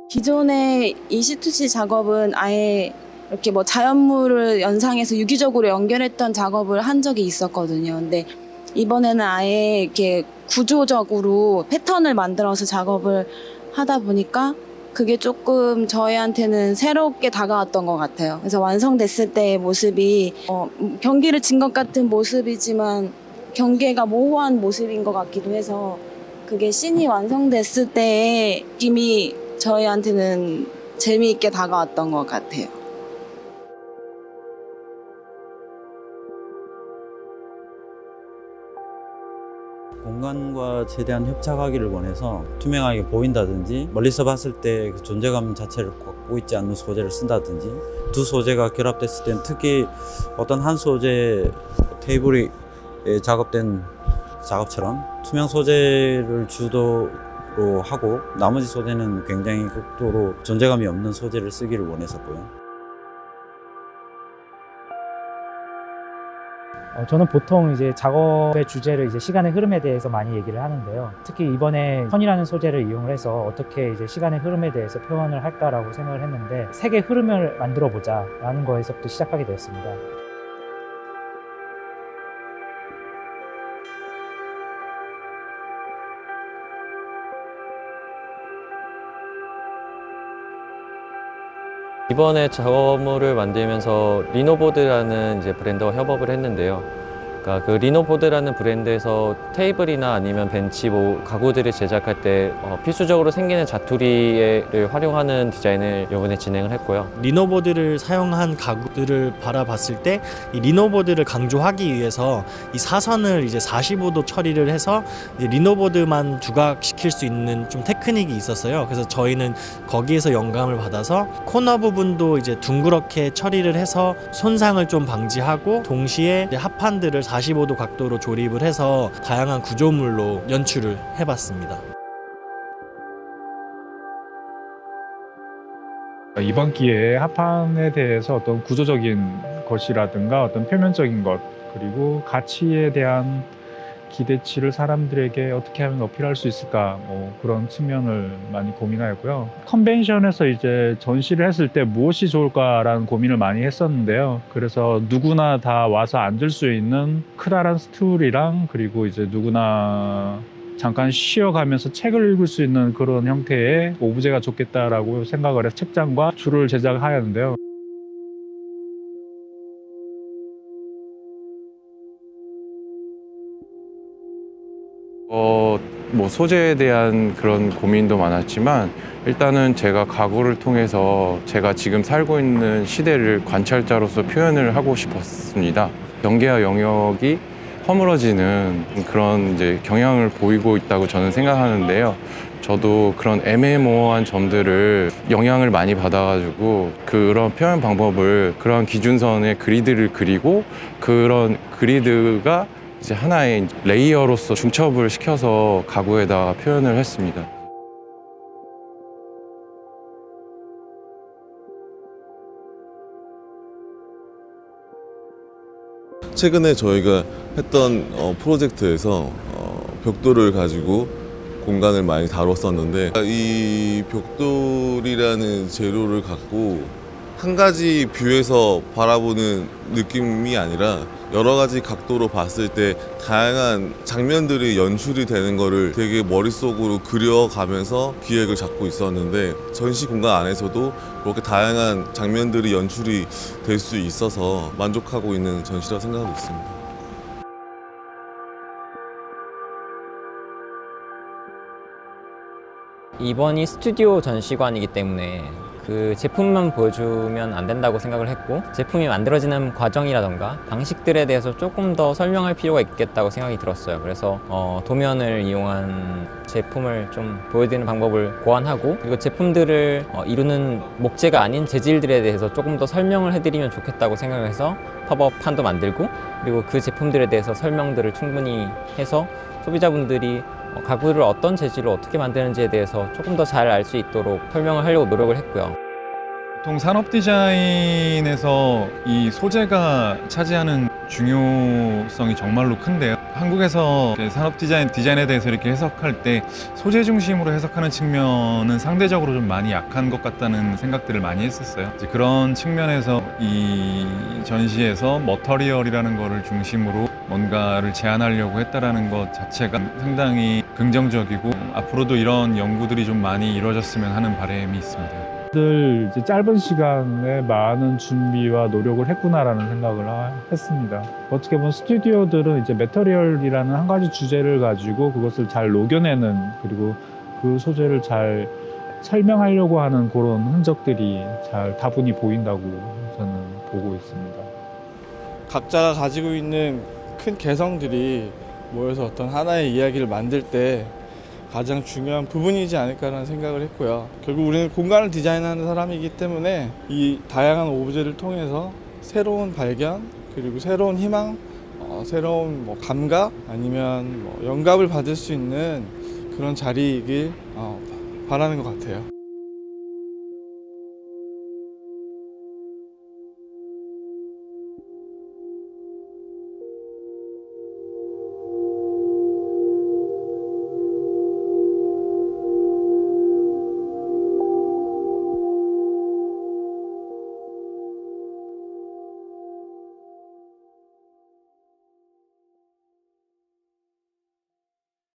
기존의 EC2C 작업은 아예 이렇게 뭐 자연물을 연상해서 유기적으로 연결했던 작업을 한 적이 있었거든요. 근데 이번에는 아예 이렇게 구조적으로 패턴을 만들어서 작업을 하다 보니까 그게 조금 저희한테는 새롭게 다가왔던 것 같아요. 그래서 완성됐을 때의 모습이 경기를 진 것 같은 모습이지만 경계가 모호한 모습인 것 같기도 해서 그게 씬이 완성됐을 때의 느낌이 저희한테는 재미있게 다가왔던 것 같아요. 공간과 최대한 협착하기를 원해서 투명하게 보인다든지 멀리서 봤을 때 그 존재감 자체를 갖고 있지 않는 소재를 쓴다든지 두 소재가 결합됐을 땐 특히 어떤 한 소재 테이블이 작업된 작업처럼 투명 소재를 주도로 하고 나머지 소재는 굉장히 극도로 존재감이 없는 소재를 쓰기를 원했었고요. 저는 보통 이제 작업의 주제를 이제 시간의 흐름에 대해서 많이 얘기를 하는데요. 특히 이번에 선이라는 소재를 이용을 해서 어떻게 이제 시간의 흐름에 대해서 표현을 할까라고 생각을 했는데 색의 흐름을 만들어 보자라는 거에서부터 시작하게 되었습니다. 이번에 작업물을 만들면서 리노보드라는 이제 브랜드와 협업을 했는데요. 그러니까 그 리노보드라는 브랜드에서 테이블이나 아니면 벤치, 가구들을 제작할 때 필수적으로 생기는 자투리를 활용하는 디자인을 이번에 진행을 했고요. 리노보드를 사용한 가구들을 바라봤을 때 이 리노보드를 강조하기 위해서 이 사선을 이제 45도 처리를 해서 이제 리노보드만 부각시킬 수 있는 좀 테크닉이 있었어요. 그래서 저희는 거기에서 영감을 받아서 코너 부분도 이제 둥그렇게 처리를 해서 손상을 좀 방지하고 동시에 이제 합판들을 45도 각도로 조립을 해서 다양한 구조물로 연출을 해봤습니다. 이번 기회에 합판에 대해서 어떤 구조적인 것이라든가 어떤 표면적인 것 그리고 가치에 대한 기대치를 사람들에게 어떻게 하면 어필할 수 있을까 그런 측면을 많이 고민하였고요. 컨벤션에서 이제 전시를 했을 때 무엇이 좋을까라는 고민을 많이 했었는데요. 그래서 누구나 다 와서 앉을 수 있는 크다란 스툴이랑 그리고 이제 누구나 잠깐 쉬어가면서 책을 읽을 수 있는 그런 형태의 오브제가 좋겠다라고 생각을 해서 책장과 줄을 제작하였는데요. 뭐 소재에 대한 그런 고민도 많았지만 일단은 제가 가구를 통해서 제가 지금 살고 있는 시대를 관찰자로서 표현을 하고 싶었습니다. 경계와 영역이 허물어지는 그런 이제 경향을 보이고 있다고 저는 생각하는데요. 저도 그런 애매모호한 점들을 영향을 많이 받아가지고 그런 표현 방법을 그런 기준선의 그리드를 그리고 그런 그리드가 이제 하나의 레이어로서 중첩을 시켜서 가구에다가 표현을 했습니다. 최근에 저희가 했던 프로젝트에서 벽돌을 가지고 공간을 많이 다뤘었는데 이 벽돌이라는 재료를 갖고 한 가지 뷰에서 바라보는 느낌이 아니라 여러 가지 각도로 봤을 때 다양한 장면들이 연출이 되는 거를 되게 머릿속으로 그려가면서 기획을 잡고 있었는데 전시 공간 안에서도 그렇게 다양한 장면들이 연출이 될 수 있어서 만족하고 있는 전시라고 생각하고 있습니다. 이번이 스튜디오 전시관이기 때문에 그 제품만 보여주면 안 된다고 생각을 했고 제품이 만들어지는 과정이라던가 방식들에 대해서 조금 더 설명할 필요가 있겠다고 생각이 들었어요. 그래서 도면을 이용한 제품을 좀 보여드리는 방법을 고안하고 그리고 제품들을 이루는 목재가 아닌 재질들에 대해서 조금 더 설명을 해드리면 좋겠다고 생각을 해서 팝업판도 만들고 그리고 그 제품들에 대해서 설명들을 충분히 해서 소비자분들이 가구를 어떤 재질로 어떻게 만드는지에 대해서 조금 더 잘 알 수 있도록 설명을 하려고 노력을 했고요. 보통 산업 디자인에서 이 소재가 차지하는 중요성이 정말로 큰데요. 한국에서 산업 디자인에 대해서 이렇게 해석할 때 소재 중심으로 해석하는 측면은 상대적으로 좀 많이 약한 것 같다는 생각들을 많이 했었어요. 이제 그런 측면에서 이 전시에서 머터리얼이라는 거를 중심으로 뭔가를 제안하려고 했다라는 것 자체가 상당히 긍정적이고 앞으로도 이런 연구들이 좀 많이 이루어졌으면 하는 바람이 있습니다. 늘 이제 짧은 시간에 많은 준비와 노력을 했구나라는 생각을 했습니다. 어떻게 보면 스튜디오들은 이제 매터리얼이라는 한 가지 주제를 가지고 그것을 잘 녹여내는, 그리고 그 소재를 잘 설명하려고 하는 그런 흔적들이 잘 다분히 보인다고 저는 보고 있습니다. 각자가 가지고 있는 큰 개성들이 모여서 어떤 하나의 이야기를 만들 때 가장 중요한 부분이지 않을까라는 생각을 했고요. 결국 우리는 공간을 디자인하는 사람이기 때문에 이 다양한 오브제를 통해서 새로운 발견, 그리고 새로운 희망, 새로운 감각 아니면 영감을 받을 수 있는 그런 자리이길 바라는 것 같아요.